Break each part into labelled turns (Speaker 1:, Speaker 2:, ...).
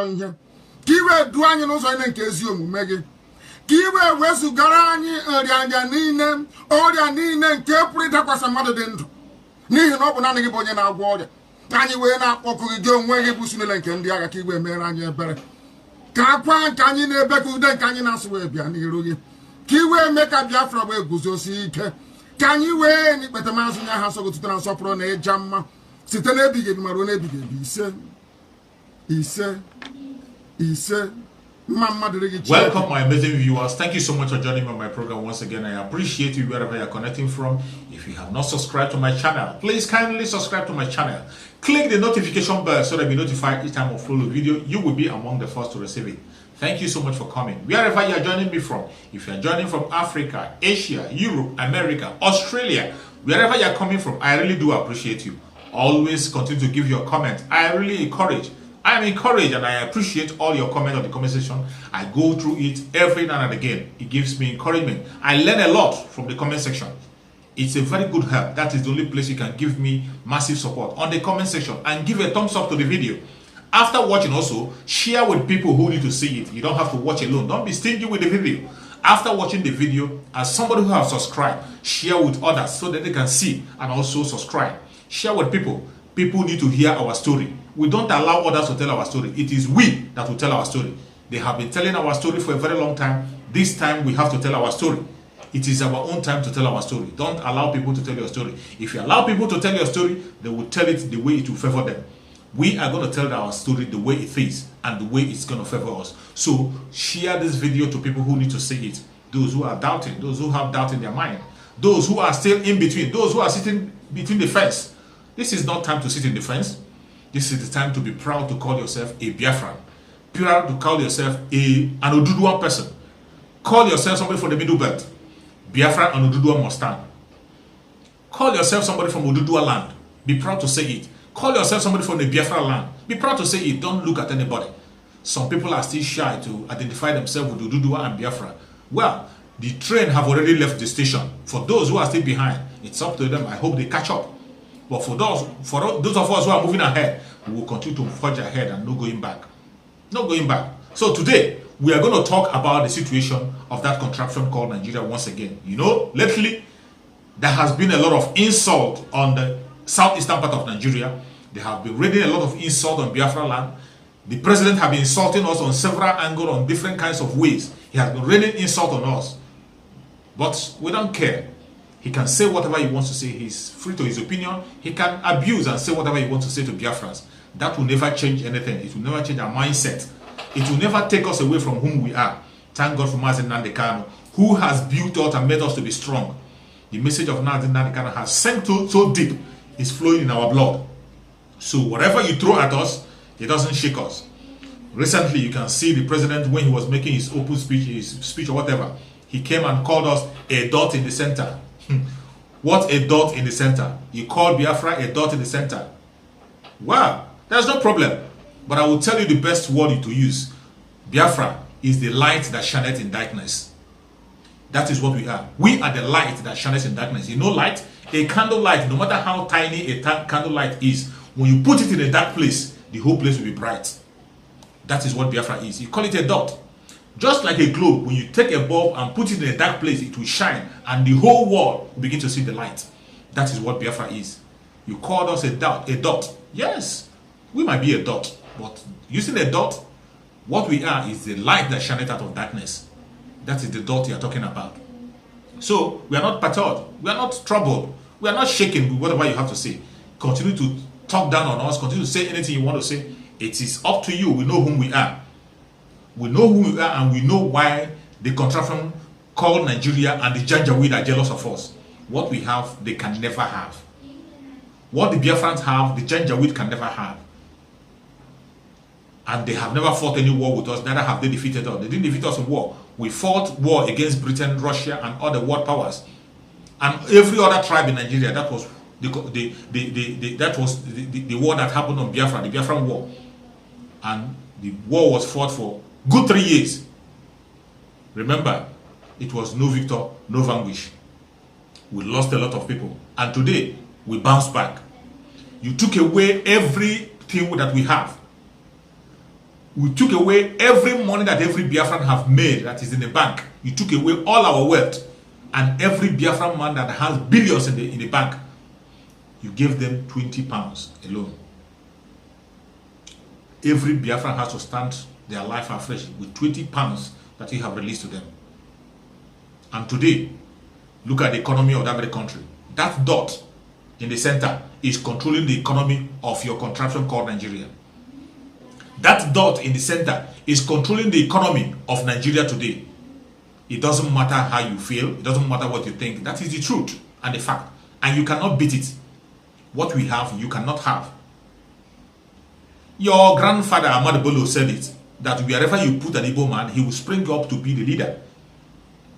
Speaker 1: ajọ ihe ka iwe du anyị n'ụzọ ile nke ezi omume gị ka iwe wezugara anyị ọrịa niile nke pụrụ ịdakwasị mmadụ dị ndụ n'ihi na ọ bụ naanị gị bụ onye na-agwọ ọrịa ka anyị wee na-akpọkụ gị onwe gị bụ sinile nke ndị agha ka iwe mere anyị ebere ka akwa nke anyị na-ebe ka ude nke anyị na-asụ wee bịa n'iru gị ka iwe mee ka Biafra wee guzosi ike ka anyị wee n'ikpete maazị nye ha nsọ gụtụtara nsọpụrụ na ịja mma site n'ebighị ebi ma ruo n'ebighị ebi ise.
Speaker 2: Welcome, my amazing viewers. Thank you so much for joining me on my program once again. I appreciate you wherever you're connecting from. If you have not subscribed to my channel, please kindly subscribe to my channel. Click the notification bell so that you'll be notified each time I upload a video. You will be among the first to receive it. Thank you so much for coming. Wherever you're joining me from, if you're joining from Africa, Asia, Europe, America, Australia, wherever you're coming from, I really do appreciate you. Always continue to give your comment. I really I am encouraged and I appreciate all your comments on the comment section. I go through it every now and again. It gives me encouragement. I learn a lot from the comment section. It's a very good help. That is the only place you can give me massive support on the comment section, and give a thumbs up to the video. After watching, also share with people who need to see it. You don't have to watch alone. Don't be stingy with the video. After watching the video, as somebody who has subscribed, share with others so that they can see and also subscribe. Share with people. People need to hear our story. We don't allow others to tell our story. It is we that will tell our story. They have been telling our story for a very long time. This time we have to tell our story. It is our own time to tell our story. Don't allow people to tell your story. If you allow people to tell your story, they will tell it the way it will favor them. We are going to tell our story the way it is and the way it's going to favor us. So share this video to people who need to see it. Those who are doubting, those who have doubt in their mind, those who are still in between, those who are sitting between the fence. This is not time to sit in the fence. This is the time to be proud to call yourself a Biafran. Proud to call yourself an Oduduwa person. Call yourself somebody from the middle belt. Biafran and Oduduwa must stand. Call yourself somebody from Oduduwa land. Be proud to say it. Call yourself somebody from the Biafra land. Be proud to say it. Don't look at anybody. Some people are still shy to identify themselves with Oduduwa and Biafra. Well, the train have already left the station. For those who are still behind, it's up to them. I hope they catch up. But for those of us who are moving ahead, we will continue to forge ahead and no going back. No going back. So today, we are going to talk about the situation of that contraption called Nigeria once again. You know, lately, there has been a lot of insult on the southeastern part of Nigeria. They have been raining a lot of insult on Biafra land. The president has been insulting us on several angles, on different kinds of ways. He has been raining insult on us. But we don't care. He can say whatever he wants to say. He's free to his opinion. He can abuse and say whatever he wants to say to Biafrans. That will never change anything. It will never change our mindset. It will never take us away from whom we are. Thank God for Mazi Nnamdi Kanu, who has built us and made us to be strong. The message of Mazi Nnamdi Kanu has sent so deep, it's flowing in our blood. So whatever you throw at us, it doesn't shake us. Recently, you can see the president, when he was making his open speech, his speech or whatever, he came and called us a dot in the center. What a dot in the center? You call Biafra a dot in the center. Wow, there's no problem. But I will tell you the best word to use. Biafra is the light that shineth in darkness. That is what we are. We are the light that shineth in darkness. You know light? A candle light, no matter how tiny a candle light is, when you put it in a dark place, the whole place will be bright. That is what Biafra is. You call it a dot. Just like a globe, when you take a bulb and put it in a dark place, it will shine and the whole world will begin to see the light. That is what Biafra is. You called us a dot. Yes, we might be a dot, but using a dot, what we are is the light that shineth out of darkness. That is the dot you are talking about. So we are not perturbed. We are not troubled. We are not shaken with whatever you have to say. Continue to talk down on us. Continue to say anything you want to say. It is up to you. We know whom we are. We know who we are and we know why the contraption called Nigeria and the Janjaweed are jealous of us. What we have, they can never have. What the Biafrans have, the Janjaweed can never have. And they have never fought any war with us, neither have they defeated us. They didn't defeat us in war. We fought war against Britain, Russia, and other world powers. And every other tribe in Nigeria, that was the war that happened on Biafra, the Biafran war. And the war was fought for good 3 years. Remember, it was no victor, no vanquish. We lost a lot of people. And today, we bounced back. You took away everything that we have. We took away every money that every Biafran have made that is in the bank. You took away all our wealth. And every Biafran man that has billions in the bank, you gave them 20 pounds alone. Every Biafran has to stand their life afresh with 20 pounds that you have released to them. And today, look at the economy of that very country. That dot in the center is controlling the economy of your contraption called Nigeria. That dot in the center is controlling the economy of Nigeria today. It doesn't matter how you feel. It doesn't matter what you think. That is the truth and the fact. And you cannot beat it. What we have, you cannot have. Your grandfather, Ahmad Bello, said it, that wherever you put an Igbo man, he will spring up to be the leader.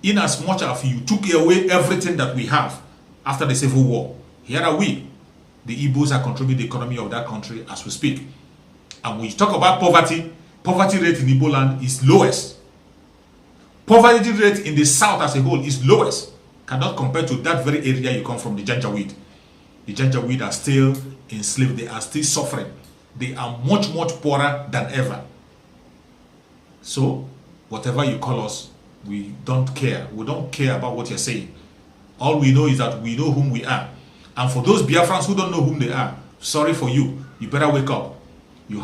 Speaker 2: In as much as you took away everything that we have after the Civil War, here are we. The Igbos are controlling the economy of that country as we speak. And when you talk about poverty, poverty rate in Igbo land is lowest. Poverty rate in the south as a whole is lowest. Cannot compare to that very area you come from, the Janjaweed. The Janjaweed are still enslaved. They are still suffering. They are much, much poorer than ever. So, whatever you call us, we don't care. We don't care about what you're saying. All we know is that we know whom we are. And for those Biafrans who don't know whom they are, sorry for you. You better wake up. You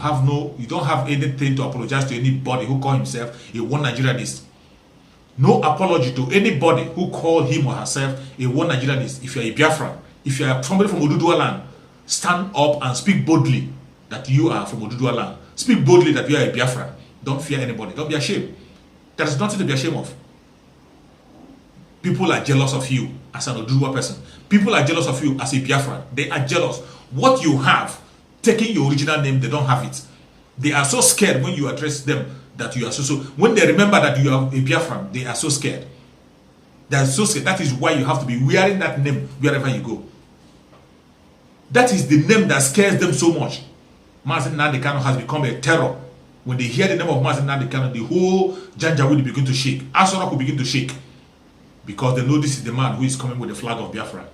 Speaker 2: don't have anything to apologize to anybody who call himself a one Nigerianist. No apology to anybody who call him or herself a one Nigerianist. If you're a Biafran, if you're somebody from Oduduwa land, stand up and speak boldly that you are from Oduduwa land. Speak boldly that you are a Biafran. Don't fear anybody. Don't be ashamed. There is nothing to be ashamed of. People are jealous of you as an Oduduwa person. People are jealous of you as a Biafran. They are jealous. What you have, taking your original name, they don't have it. They are so scared when you address them that you are so. When they remember that you are a Biafran, they are so scared. They are so scared. That is why you have to be wearing that name wherever you go. That is the name that scares them so much. Mazi Nnamdi Kanu has become a terror. When they hear the name of Mazi Nnamdi Kanu, the whole Janja will begin to shake. Asorock will begin to shake. Because they know this is the man who is coming with the flag of Biafra.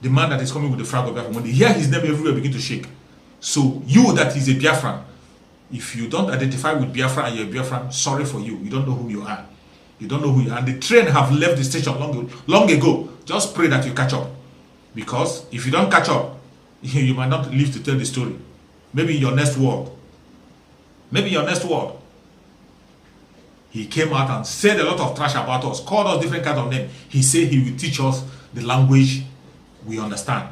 Speaker 2: The man that is coming with the flag of Biafra. When they hear his name, everywhere begin to shake. So you that is a Biafran, if you don't identify with Biafra and you're a Biafran, sorry for you. You don't know who you are. You don't know who you are. And the train have left the station long ago. Just pray that you catch up. Because if you don't catch up, you might not live to tell the story. Maybe in your next world. Maybe your next world. He came out and said a lot of trash about us, called us different kinds of names. He said he will teach us the language we understand.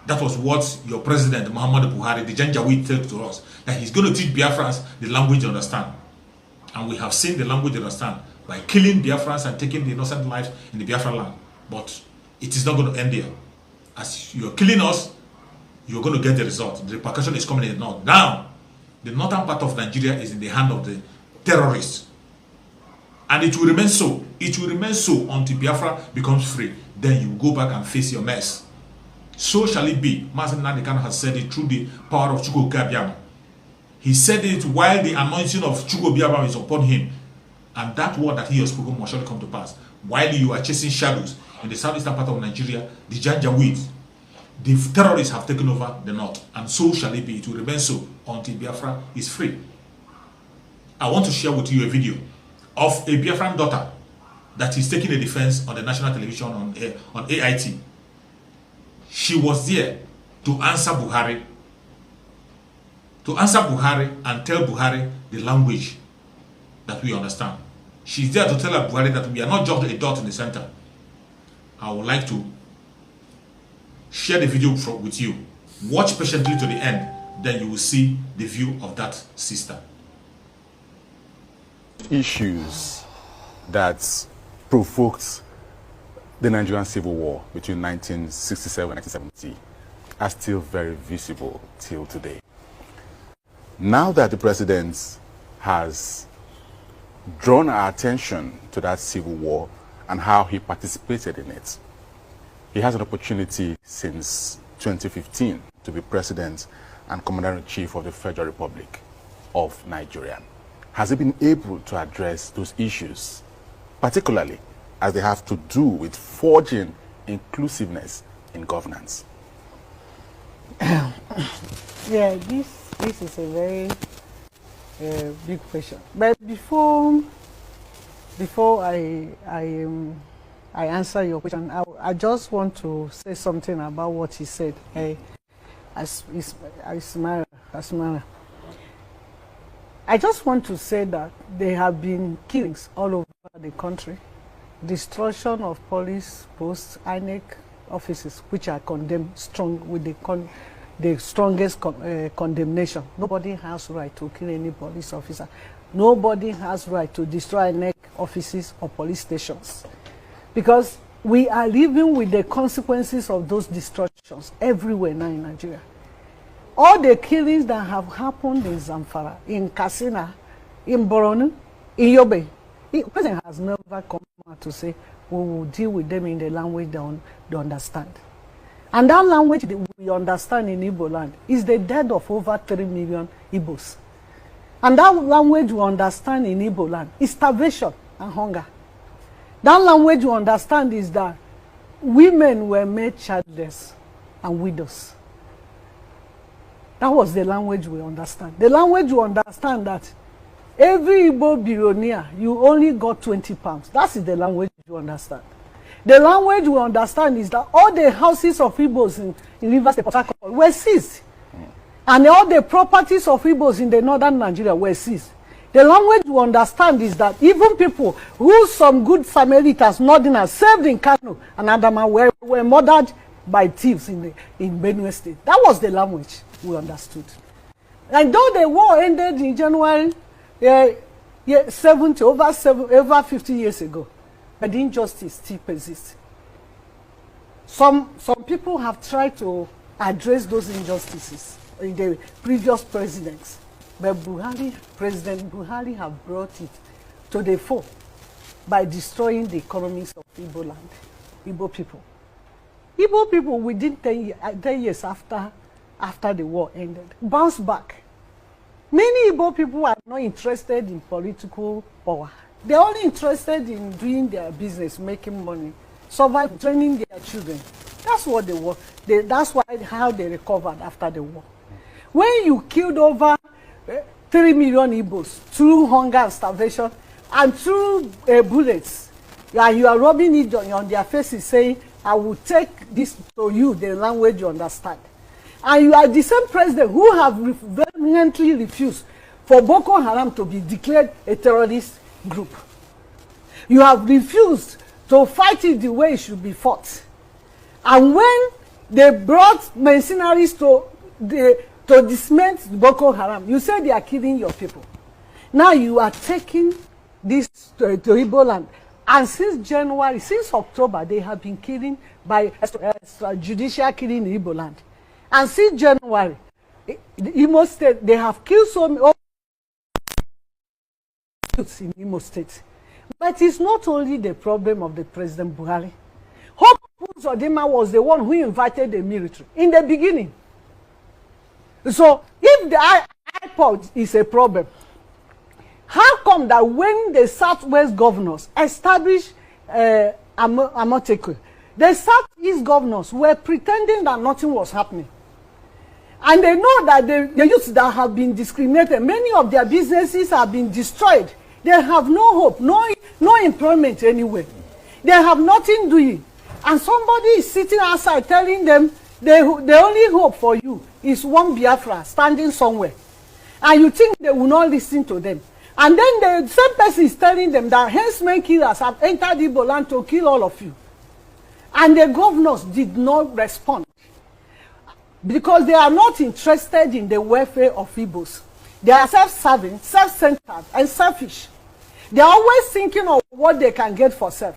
Speaker 2: That was what your president, Mohammadu Buhari, the Janjaweed, said to us. That he's going to teach Biafrans the language they understand. And we have seen the language they understand by killing Biafrans and taking the innocent lives in the Biafra land. But it is not going to end there. As you're killing us, you're going to get the result. The repercussion is coming in the north. Now, the northern part of Nigeria is in the hand of the terrorists. And it will remain so. It will remain so until Biafra becomes free. Then you go back and face your mess. So shall it be. Mazi Nnamdi Kanu has said it through the power of Chuks. He said it while the anointing of Chuks is upon him. And that word that he has spoken must surely come to pass. While you are chasing shadows in the southeastern part of Nigeria, the Janjaweed, the terrorists have taken over the north. And so shall it be. It will remain so until Biafra is free. I want to share with you a video of a Biafran daughter that is taking a defense on the national television on AIT. She was there to answer Buhari. To answer Buhari and tell Buhari the language that we understand. She's there to tell Buhari that we are not just a dot in the center. I would like to share the video with you. Watch patiently to the end, then you will see the view of that sister.
Speaker 3: Issues that provoked the Nigerian Civil War between 1967 and 1970 are still very visible till today. Now that the president has drawn our attention to that civil war and how he participated in it, he has an opportunity since 2015 to be president and commander-in-chief of the Federal Republic of Nigeria. Has he been able to address those issues, particularly as they have to do with forging inclusiveness in governance?
Speaker 4: Yeah, this This is a very big question. But before I answer your question, I just want to say something about what he said. Asmara. I just want to say that there have been killings all over the country, destruction of police posts, INEC offices, which are condemned strong with the strongest condemnation. Nobody has right to kill any police officer. Nobody has right to destroy INEC offices or police stations, because we are living with the consequences of those destructions everywhere now in Nigeria. All the killings that have happened in Zamfara, in Katsina, in Borno, in Yobe, the president has never come out to say we will deal with them in the language they understand. And that language that we understand in Igbo land is the death of over 3 million Igbos. And that language we understand in Igbo land is starvation and hunger. That language we understand is that women were made childless and widows. That was the language we understand. The language we understand that every Igbo billionaire, you only got 20 pounds. That is the language you understand. The language we understand is that all the houses of Igbos in Rivers State, Port Harcourt, were seized. And all the properties of Igbos in the northern Nigeria were seized. The language we understand is that even people who some good Samaritans, northerners, served in Kano and Adama were murdered by thieves in Benue State. That was the language we understood. And though the war ended in January, over 50 years ago, but the injustice still persists. Some people have tried to address those injustices in the previous presidents, but President Buhari have brought it to the fore by destroying the economies of Igbo land, Igbo people. Igbo people within 10 years after the war ended bounced back. Many Igbo people are not interested in political power. They're only interested in doing their business, making money, surviving, training their children. That's what they were. That's how they recovered after the war. When you killed over 3 million Igbos through hunger and starvation and through bullets, and you are rubbing it on their faces saying, I will take this to you, the language you understand. And you are the same president who have vehemently refused for Boko Haram to be declared a terrorist group. You have refused to fight it the way it should be fought. And when they brought mercenaries to dismantle Boko Haram, you say they are killing your people. Now you are taking this to Igbo land. And since January, since October, they have been killing by judicial killing in Igbo land. And since January, Imo State, they have killed so many in Imo State. But it's not only the problem of the President Buhari. Hope Uzodinma was the one who invited the military in the beginning. So if the IPOB is a problem, how come that when the Southwest governors established Amotekwe, the Southeast governors were pretending that nothing was happening? And they know that the youths that have been discriminated, many of their businesses have been destroyed. They have no hope, no employment anywhere. They have nothing doing. And somebody is sitting outside telling them the only hope for you is one Biafra standing somewhere. And you think they will not listen to them. And then the same person is telling them that hencemen killers have entered Igbo land to kill all of you. And the governors did not respond. Because they are not interested in the welfare of Igbos. They are self-serving, self-centered, and selfish. They are always thinking of what they can get for self.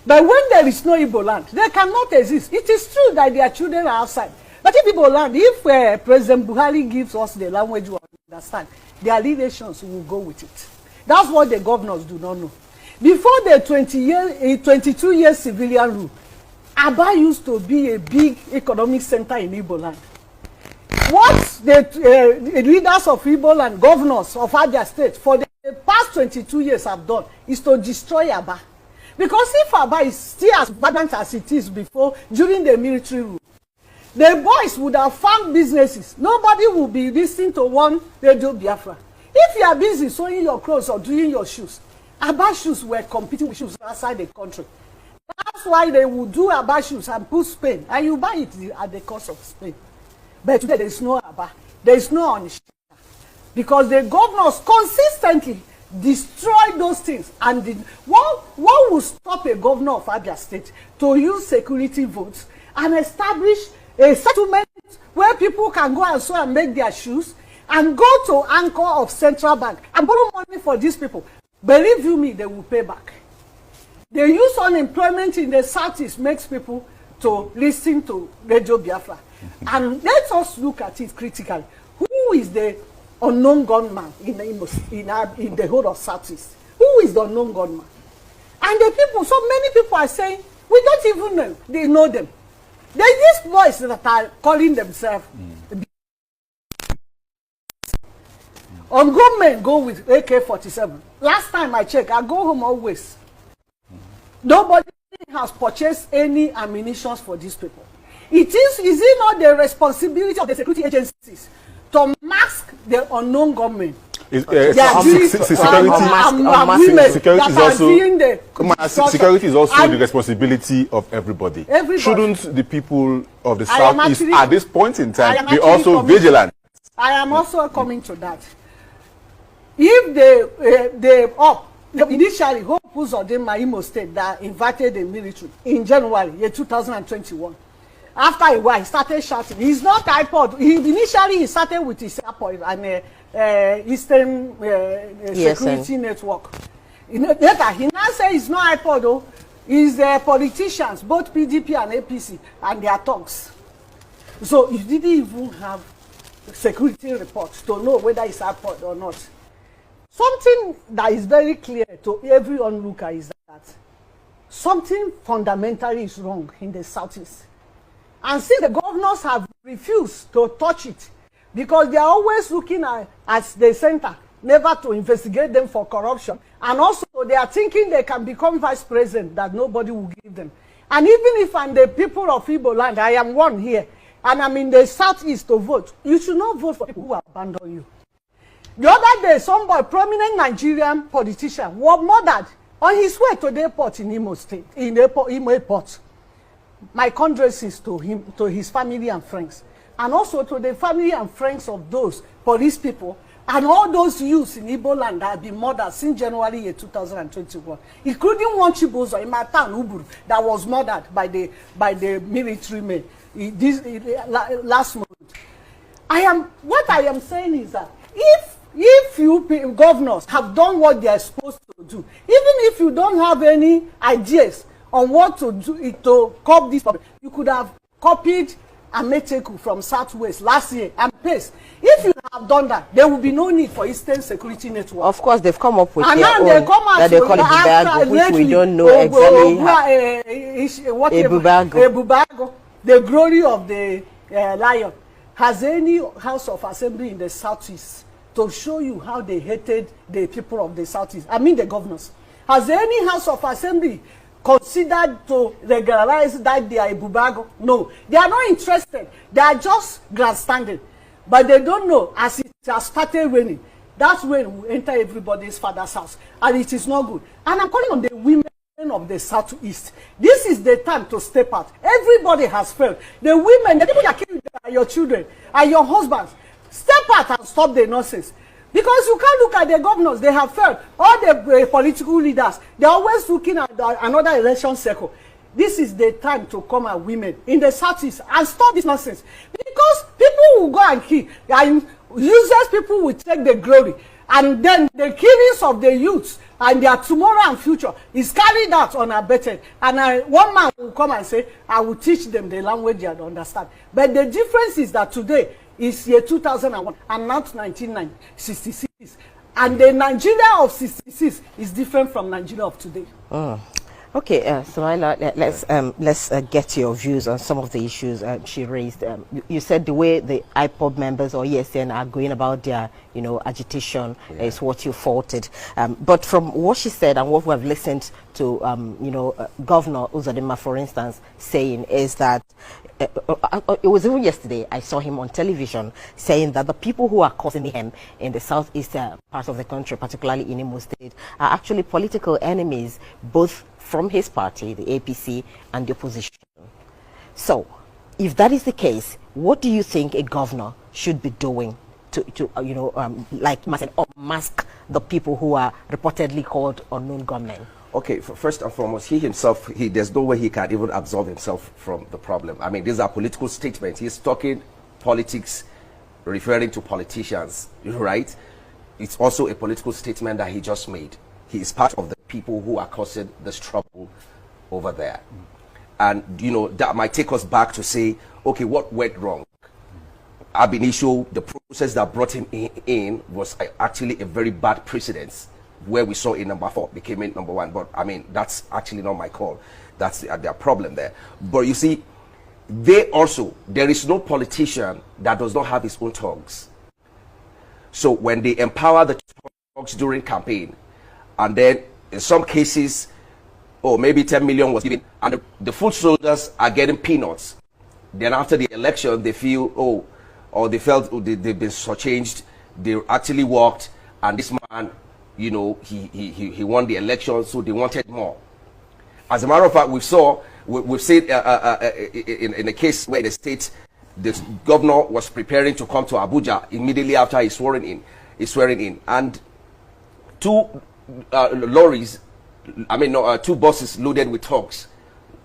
Speaker 4: But when there is no Igbo land, they cannot exist. It is true that their children are outside. But if Igbo land, if President Buhari gives us the language we understand, their relations will go with it. That's what the governors do not know. Before the 22 years civilian rule, Aba used to be a big economic center in Igbo land. What the leaders of Igbo land, governors of Abia State, for the past 22 years have done is to destroy Aba. Because if Aba is still as vibrant as it is before, during the military rule, the boys would have found businesses. Nobody will be listening to one radio Biafra. If you are busy sewing your clothes or doing your shoes, Aba shoes were competing with shoes outside the country. That's why they will do Aba shoes and put Spain, and you buy it at the cost of Spain. But today there is no Aba, there is no Onitsha, because the governors consistently destroy those things. And what will stop a governor of Abia State to use security votes and establish a settlement where people can go and sew and make their shoes and go to anchor of central bank and borrow money for these people? Believe you me, they will pay back. The use unemployment in the southeast makes people to listen to Radio Biafra. And let us look at it critically. Who is the unknown gunman in the whole of southeast? Who is the unknown gunman? And the people, so many people are saying, we don't even know. They know them. There are these boys that are calling themselves. Ungrown men go with AK-47. Last time I checked, I go home always. Nobody has purchased any ammunition for these people. Is it not the responsibility of the security agencies to mask the unknown government?
Speaker 3: Security is also the responsibility of everybody. Shouldn't the people of the Southeast at this point in time be also vigilant?
Speaker 4: I am also coming to that. If initially Hope Uzodinma Imo State that invited the military in January 2021. After a while, he started shouting. He's not iPod. He started with his iPod and Eastern Security Network. Later, he now says it's not iPod, though. It's the politicians, both PDP and APC, and their talks. So you didn't even have security reports to know whether it's iPod or not. Something that is very clear to every onlooker is that something fundamentally is wrong in the Southeast. And since the governors have refused to touch it, because they are always looking at the center, never to investigate them for corruption, and also they are thinking they can become vice president that nobody will give them. And even if I'm the people of Igbo land, I am one here, and I'm in the Southeast to vote, you should not vote for people who abandon you. The other day, somebody, prominent Nigerian politician, was murdered on his way to the airport in Imo State, in Imo Airport. My condolences to him, to his family and friends, and also to the family and friends of those police people and all those youths in Igbo land that have been murdered since January 2021, including one Chibozo in my town, Uburu, that was murdered by the military men last month. What I am saying is that if you governors have done what they are supposed to do, even if you don't have any ideas on what to do to curb this problem, you could have copied Ameteku from Southwest last year and paste. If you have done that, there will be no need for Eastern Security Network.
Speaker 5: Of course, they've come up with
Speaker 4: and
Speaker 5: their
Speaker 4: now
Speaker 5: own,
Speaker 4: they come out
Speaker 5: that they call it Bubago, which we don't know exactly.
Speaker 4: Bubago, the glory of the lion. Has any House of Assembly in the Southeast to show you how they hated the people of the Southeast? I mean the governors. Has any House of Assembly considered to regularize that they are a Bubago? No. They are not interested. They are just grandstanding. But they don't know, as it has started raining, that rain will enter everybody's father's house. And it is not good. And I'm calling on the women of the Southeast. This is the time to step out. Everybody has failed. The women, the people that kill your children and your husbands, step out and stop the nonsense. Because you can't look at the governors, they have failed. All the political leaders, they're always looking at another election cycle. This is the time to come at women in the Southeast and stop this nonsense. Because people will go and kill, and useless people will take the glory. And then the killings of the youths and their tomorrow and future is carried out unabated. And one man will come and say, I will teach them the language they understand. But the difference is that today is year 2001 and not 1966. And the Nigeria of 66 is different from Nigeria of today.
Speaker 5: Okay, Sumaila, let's get your views on some of the issues she raised. You said the way the IPOB members or ESN are going about their, agitation is what you faulted. But from what she said and what we have listened to, Governor Uzodimma, for instance, saying is that it was even yesterday I saw him on television saying that the people who are causing him in the southeast part of the country, particularly in Imo State, are actually political enemies, both from his party, the APC, and the opposition. So, if that is the case, what do you think a governor should be doing to mask the people who are reportedly called unknown gunmen?
Speaker 6: Okay, first and foremost, he himself, there's no way he can even absolve himself from the problem. I mean, these are political statements. He's talking politics, referring to politicians, right? It's also a political statement that he just made. He is part of the people who are causing this trouble over there. And, that might take us back to say, okay, what went wrong? Ab initio, the process that brought him in was actually a very bad precedent, where we saw in number 4 became in number 1. But, I mean, that's actually not my call. That's their problem there. But you see, there is no politician that does not have his own thugs. So when they empower the thugs during campaign, and then in some cases, maybe 10 million was given, and the foot soldiers are getting peanuts. Then after the election, they feel, they felt they've been shortchanged. They actually walked, and this man, he won the election, so they wanted more. As a matter of fact, we've seen in a case where the state, the governor was preparing to come to Abuja immediately after his swearing in, and 2 lorries, two buses loaded with thugs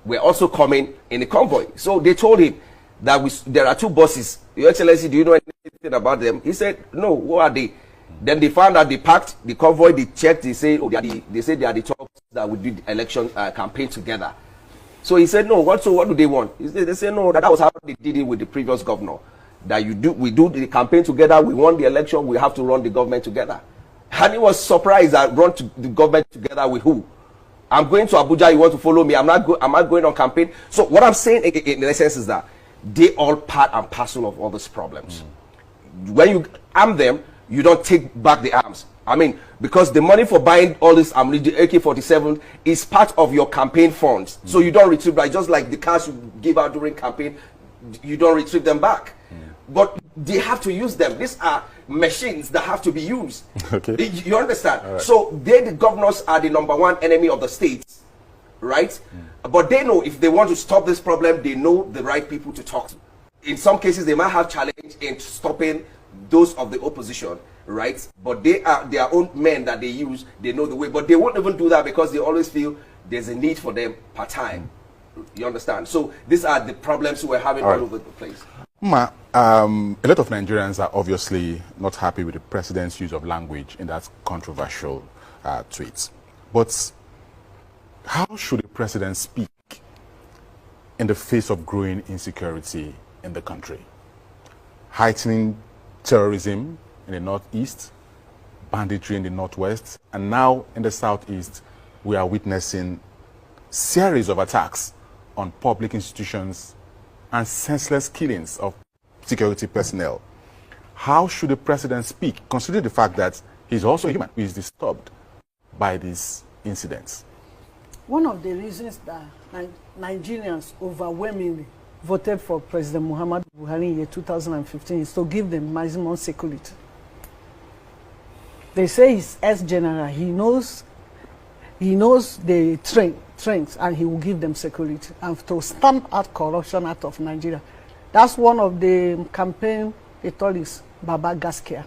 Speaker 6: were also coming in a convoy. So they told him that there are 2 buses. Your Excellency, do you know anything about them? He said, no, who are they? Then they found out they packed the convoy, they checked, they say they are the thugs that would do the election campaign together. So he said, no, what do they want? They said, no, that was how they did it with the previous governor. That we do the campaign together, we won the election, we have to run the government together. And he was surprised that run the government together with who? I'm going to Abuja, you want to follow me? I'm not going on campaign. So what I'm saying in essence is that they all part and parcel of all these problems. When you arm them, you don't take back the arms. I mean, because the money for buying all this AK-47 is part of your campaign funds. So you don't retrieve that. Just like the cash you give out during campaign, you don't retrieve them back. But they have to use them. These are machines that have to be used. Okay. You understand? Right. So the governors are the #1 enemy of the states, right? But they know if they want to stop this problem, they know the right people to talk to. In some cases, they might have challenge in stopping those of the opposition, right? But they are their own men that they use. They know the way, but they won't even do that because they always feel there's a need for them part time. You understand? So these are the problems we're having all over the place.
Speaker 3: Ma, a lot of Nigerians are obviously not happy with the president's use of language in that controversial tweet. But how should the president speak in the face of growing insecurity in the country? Heightening terrorism in the northeast, banditry in the northwest, and now in the southeast, we are witnessing series of attacks on public institutions and senseless killings of security personnel. How should the president speak, considering the fact that he's also a human who is disturbed by these incidents?
Speaker 4: One of the reasons that Nigerians overwhelmingly voted for President Muhammadu Buhari in year 2015 is to give them maximum security. They say he's ex-general. He knows the trends, and he will give them security and to stamp out corruption out of Nigeria. That's one of the campaign they told is Baba Gaskia.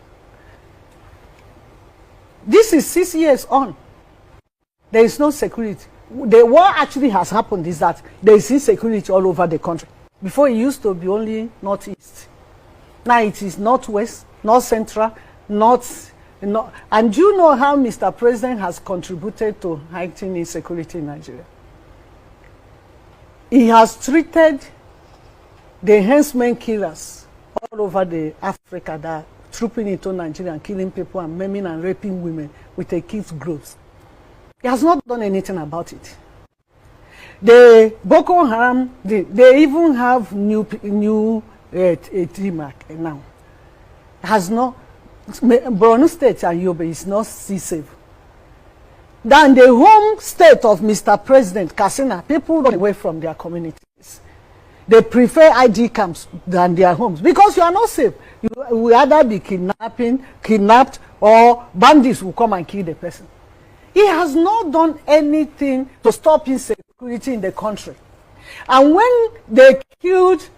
Speaker 4: This is 6 years on. There is no security. What actually has happened is that there is insecurity all over the country. Before it used to be only northeast. Now it is northwest, north central, north. And do you know how Mr. President has contributed to heightening insecurity in Nigeria? He has treated the henchman killers all over the Africa that are trooping into Nigeria and killing people and maiming and raping women with a kid's gloves. He has not done anything about it. The Boko Haram, they even have new mark now. Has no Borno State and Yobe is not sea safe. Than the home state of Mr. President Katsina, people run away from their communities. They prefer ID camps than their homes because you are not safe. You will either be kidnapped, or bandits will come and kill the person. He has not done anything to stop insecurity in the country. And when they killed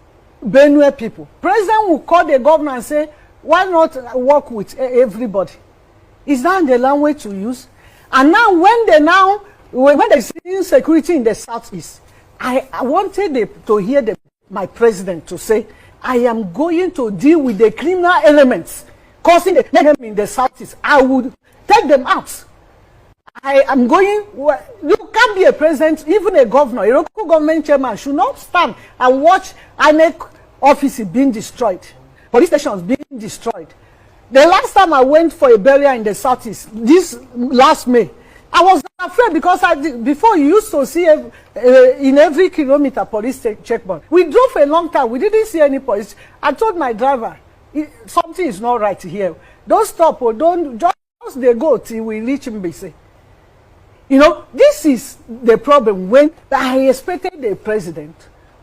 Speaker 4: Benue people, President will call the governor and say, why not work with everybody? Is that the language to use? And now when they see insecurity in the southeast, I wanted to hear my president to say, I am going to deal with the criminal elements causing the mayhem in the southeast. I would take them out. I am going. You can't be a president, even a governor, a local government chairman should not stand and watch INEC offices being destroyed, police stations being destroyed. The last time I went for a burial in the southeast, this last May, I was afraid because before you used to see in every kilometer police checkpoint. We drove for a long time. We didn't see any police. I told my driver, something is not right here. Don't stop or don't just they go till we reach Mbese. You know, this is the problem. When I expected the president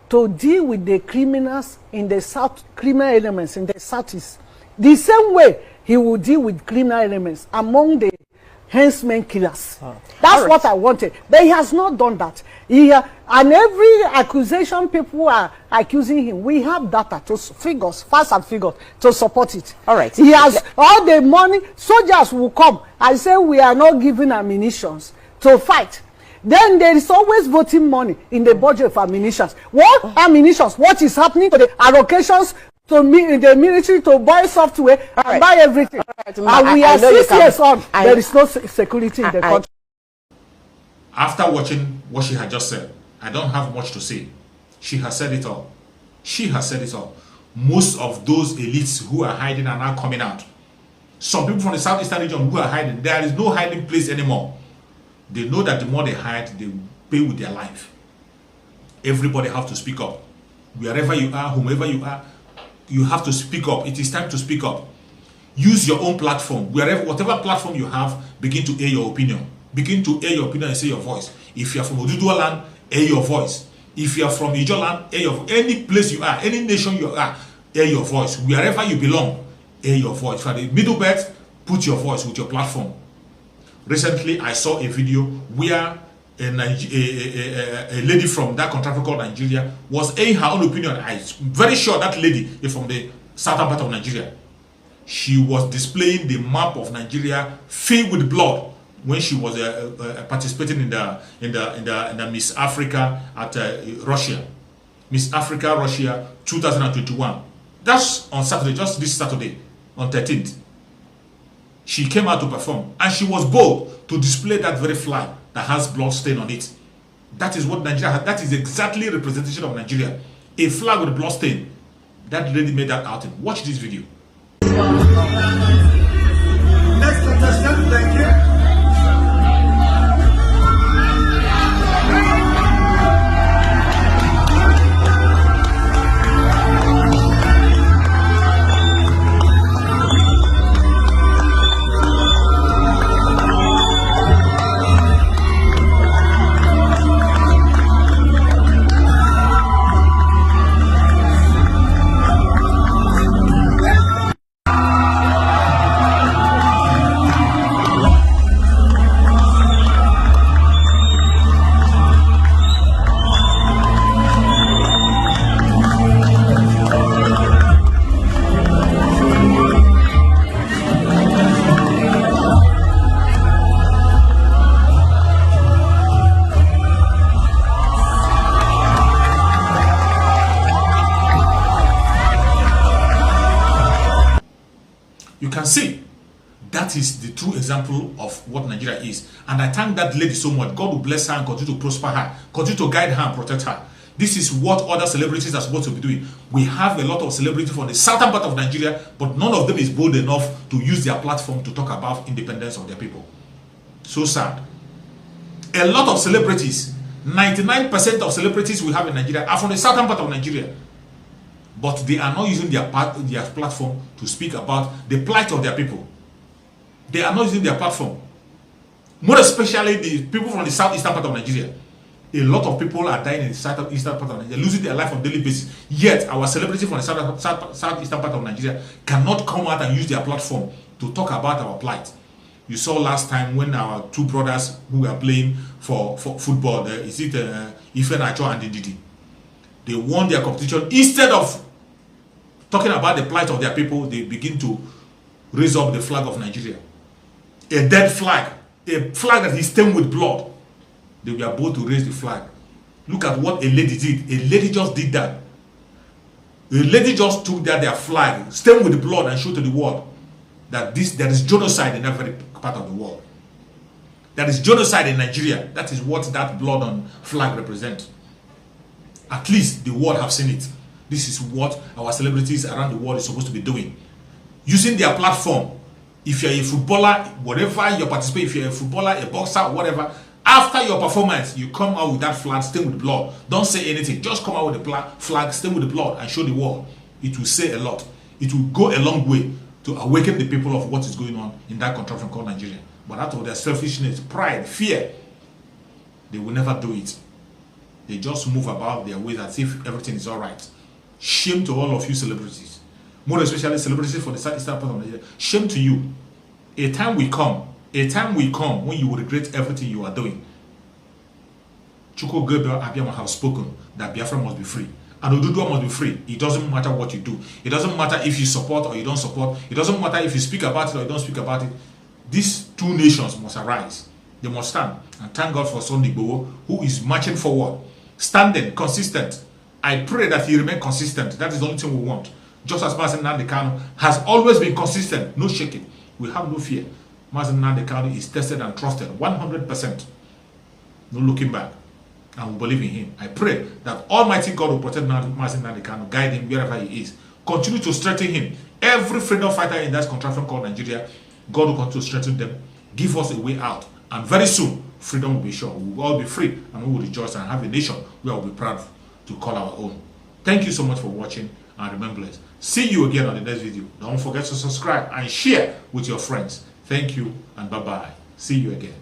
Speaker 4: to deal with the criminals in the south, criminal elements in the southeast, the same way he would deal with criminal elements among the henchman killers. That's what I wanted. But he has not done that. And every accusation people are accusing him, we have data to figures, facts and figures to support it.
Speaker 5: All right.
Speaker 4: He has all the money. Soldiers will come and say we are not giving ammunitions to fight. Then there is always voting money in the budget for ammunitions. What ammunitions? What is happening to the allocations to the military to buy software and buy everything? And we are 6 years on. There is no security in the country.
Speaker 2: After watching what she had just said, I don't have much to say. She has said it all. She has said it all. Most of those elites who are hiding are now coming out. Some people from the southeastern region who are hiding, there is no hiding place anymore. They know that the more they hide, they pay with their life. Everybody have to speak up. Wherever you are, whomever you are, you have to speak up. It is time to speak up. Use your own platform. Whatever platform you have, begin to air your opinion. Begin to air your opinion and say your voice. If you are from Oduduwa land, air your voice. If you are from Ijo land, air your voice. Any place you are, any nation you are, air your voice. Wherever you belong, air your voice. For the middle belt, put your voice with your platform. Recently, I saw a video where a lady from that country called Nigeria was airing her own opinion. I'm very sure that lady is from the southern part of Nigeria. She was displaying the map of Nigeria filled with blood when she was participating in the Miss Africa at Russia. Miss Africa Russia 2021. That's on Saturday, just this Saturday, on 13th. She came out to perform, and she was bold to display that very flag that has blood stain on it. That is what Nigeria has. That is exactly representation of Nigeria. A flag with blood stain. That lady made that out. Watch this video.
Speaker 7: Next contestant, thank you.
Speaker 2: You can see that is the true example of what Nigeria is. And I thank that lady so much. God will bless her and continue to prosper her, continue to guide her and protect her. This is what other celebrities are supposed to be doing. We have a lot of celebrities from the southern part of Nigeria, but none of them is bold enough to use their platform to talk about independence of their people. So sad. A lot of celebrities 99% of celebrities we have in Nigeria are from the southern part of Nigeria. But they are not using their platform to speak about the plight of their people. They are not using their platform. More especially the people from the southeastern part of Nigeria. A lot of people are dying in the southeastern part of Nigeria, losing their life on a daily basis. Yet our celebrities from the southeastern part of Nigeria cannot come out and use their platform to talk about our plight. You saw last time when our two brothers who were playing for football, is it Ife Nacho and Didi? They won their competition. Instead of talking about the plight of their people, they begin to raise up the flag of Nigeria. A dead flag. A flag that is stained with blood. They were both to raise the flag. Look at what a lady did. A lady just did that. A lady just took their flag, stained with blood, and showed to the world that there is genocide in every part of the world. There is genocide in Nigeria. That is what that blood on flag represents. At least the world have seen it. This is what our celebrities around the world is supposed to be doing. Using their platform. If you're a footballer, whatever you participate, if you're a footballer, a boxer, whatever, after your performance, you come out with that flag stained with blood. Don't say anything. Just come out with the flag stained with the blood and show the world. It will say a lot. It will go a long way to awaken the people of what is going on in that contraption called Nigeria. But out of their selfishness, pride, fear, they will never do it. They just move about their ways as if everything is all right. Shame to all of you celebrities. More especially celebrities for the southeastern part of Nigeria. Shame to you. A time will come when you will regret everything you are doing. Chuks Abiyama has spoken that Biafra must be free. And Oduduwa must be free. It doesn't matter what you do. It doesn't matter if you support or you don't support. It doesn't matter if you speak about it or you don't speak about it. These two nations must arise. They must stand. And thank God for Sunday Igbo, who is marching forward. Standing, consistent. I pray that he remain consistent. That is the only thing we want. Just as Mazi Nnamdi Kanu has always been consistent. No shaking. We have no fear. Mazi Nnamdi Kanu is tested and trusted 100%. No looking back. And we believe in him. I pray that Almighty God will protect Mazi Nnamdi Kanu, guide him wherever he is. Continue to strengthen him. Every freedom fighter in that contraption called Nigeria, God will continue to strengthen them. Give us a way out. And very soon, freedom will be sure. We will all be free and we will rejoice and have a nation where we will be proud to call our own. Thank you so much for watching, and remember, see you again on the next video. Don't forget to subscribe and share with your friends. Thank you and bye-bye. See you again.